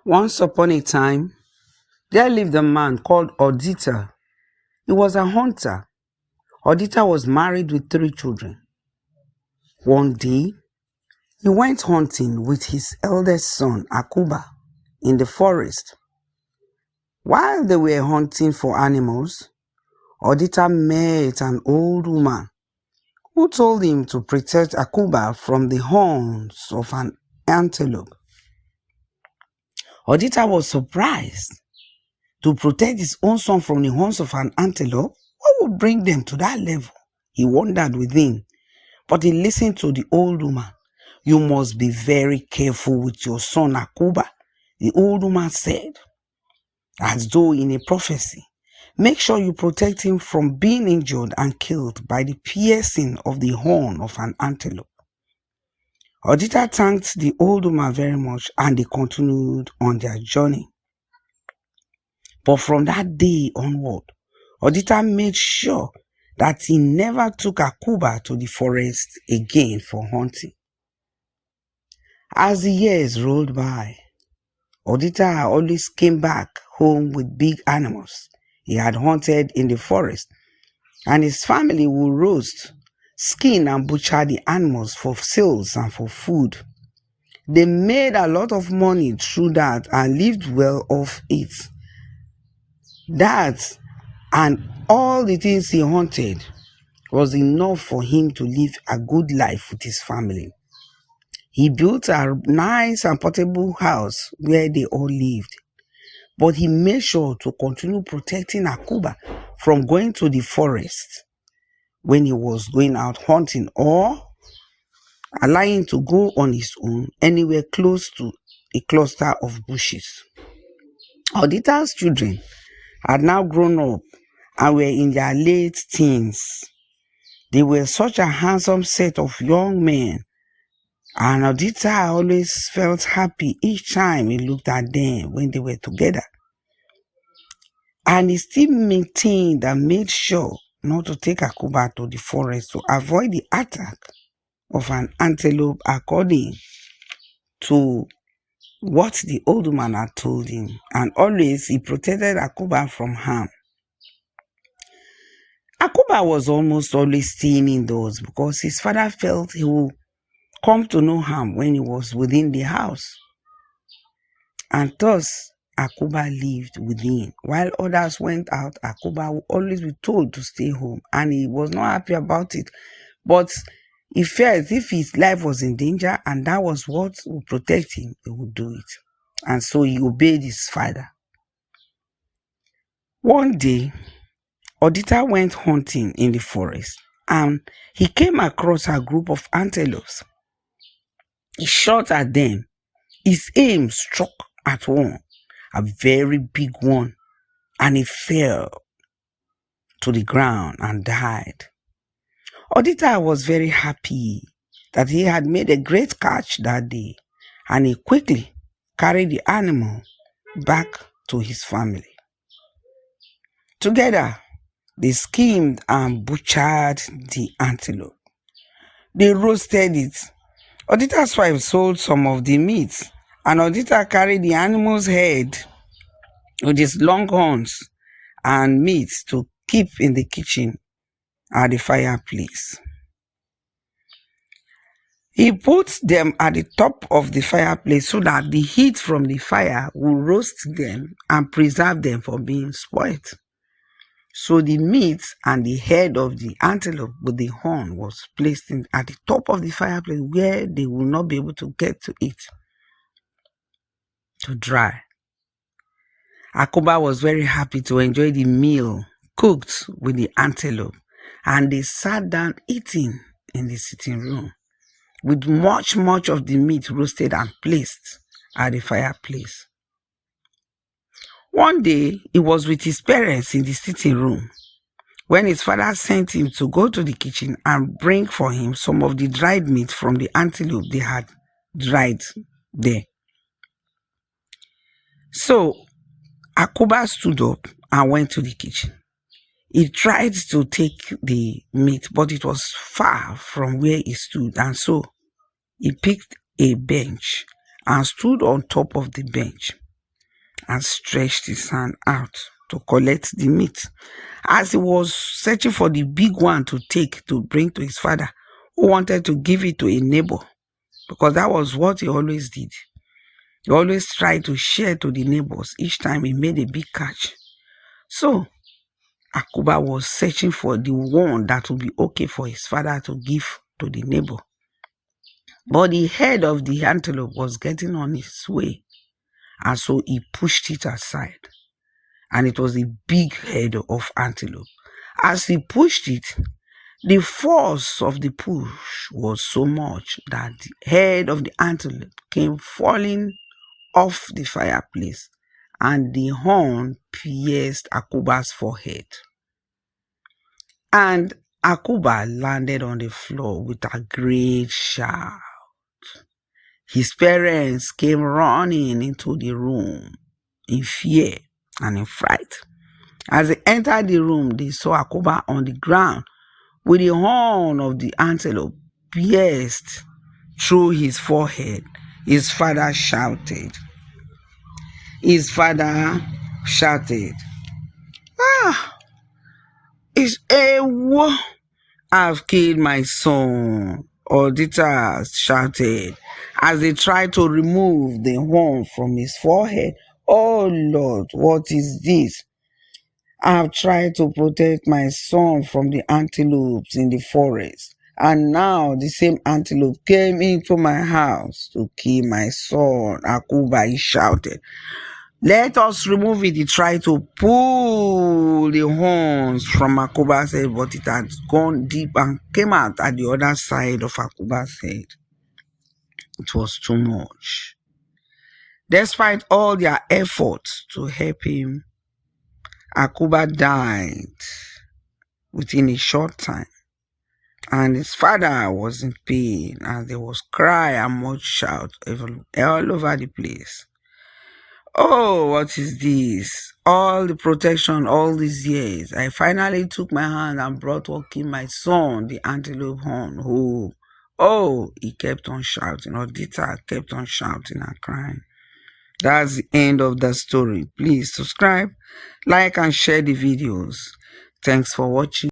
Once upon a time, there lived a man called Odita. He was a hunter. Odita was married with 3 children. One day, he went hunting with his eldest son, Akuba, in the forest. While they were hunting for animals, Odita met an old woman who told him to protect Akuba from the horns of an antelope. Odita was surprised. To protect his own son from the horns of an antelope, what would bring them to that level? He wondered within, but he listened to the old woman. You must be very careful with your son Akuba, the old woman said, as though in a prophecy. Make sure you protect him from being injured and killed by the piercing of the horn of an antelope. Odita thanked the old woman very much and they continued on their journey. But from that day onward, Odita made sure that he never took Akuba to the forest again for hunting. As the years rolled by, Odita always came back home with big animals he had hunted in the forest, and his family would roast, skin and butcher the animals for sales and for food. They made a lot of money through that and lived well off it. That and all the things he hunted was enough for him to live a good life with his family. He built a nice and portable house where they all lived. But he made sure to continue protecting Akuba from going to the forest when he was going out hunting or allowing him to go on his own anywhere close to a cluster of bushes. Odita's children had now grown up and were in their late teens. They were such a handsome set of young men, and Odita always felt happy each time he looked at them when they were together. And he still maintained and made sure not to take Akuba to the forest to avoid the attack of an antelope according to what the old woman had told him. And always he protected Akuba from harm. Akuba was almost always staying indoors because his father felt he would come to no harm when he was within the house. And thus, Akuba lived within. While others went out, Akuba would always be told to stay home, and he was not happy about it. But he felt if his life was in danger and that was what would protect him, he would do it. And so he obeyed his father. One day, Odita went hunting in the forest and he came across a group of antelopes. He shot at them. His aim struck at one, a very big one, and he fell to the ground and died. Odita was very happy that he had made a great catch that day, and he quickly carried the animal back to his family. Together, they skinned and butchered the antelope. They roasted it. Odita's wife sold some of the meat, and Odita carried the animal's head with its long horns and meat to keep in the kitchen at the fireplace. He put them at the top of the fireplace so that the heat from the fire will roast them and preserve them from being spoiled. So the meat and the head of the antelope with the horn was placed at the top of the fireplace where they will not be able to get to it to dry. Akuba was very happy to enjoy the meal cooked with the antelope, and they sat down eating in the sitting room with much of the meat roasted and placed at the fireplace. One day, he was with his parents in the sitting room when his father sent him to go to the kitchen and bring for him some of the dried meat from the antelope they had dried there. So, Akuba stood up and went to the kitchen. He tried to take the meat, but it was far from where he stood, and so he picked a bench and stood on top of the bench. and stretched his hand out to collect the meat. As he was searching for the big one to take to bring to his father, who wanted to give it to a neighbor, because that was what he always did. He always tried to share to the neighbors each time he made a big catch. So Akuba was searching for the one that would be okay for his father to give to the neighbor. But the head of the antelope was getting on its way, and so he pushed it aside. And it was a big head of antelope. As he pushed it, the force of the push was so much that the head of the antelope came falling off the fireplace, and the horn pierced Akuba's forehead. And Akuba landed on the floor with a great shout. His parents came running into the room in fear and in fright. As they entered the room, they saw Akuba on the ground with the horn of the antelope pierced through his forehead. His father shouted. Ah, it's a war. I've killed my son. Auditors shouted as they tried to remove the horn from his forehead. Oh Lord, what is this? I have tried to protect my son from the antelopes in the forest, and now the same antelope came into my house to kill my son. Akuba, he shouted. Let us remove it. He tried to pull the horns from Akuba's head, but it had gone deep and came out at the other side of Akuba's head. It was too much. Despite all their efforts to help him, Akuba died within a short time. And his father was in pain, and there was cry and much shout all over the place. Oh, what is this? All the protection all these years. I finally took my hand and brought walking my son, the antelope horn, home. Oh, he kept on shouting, or Dita kept on shouting and crying. That's the end of the story. Please subscribe, like, and share the videos. Thanks for watching.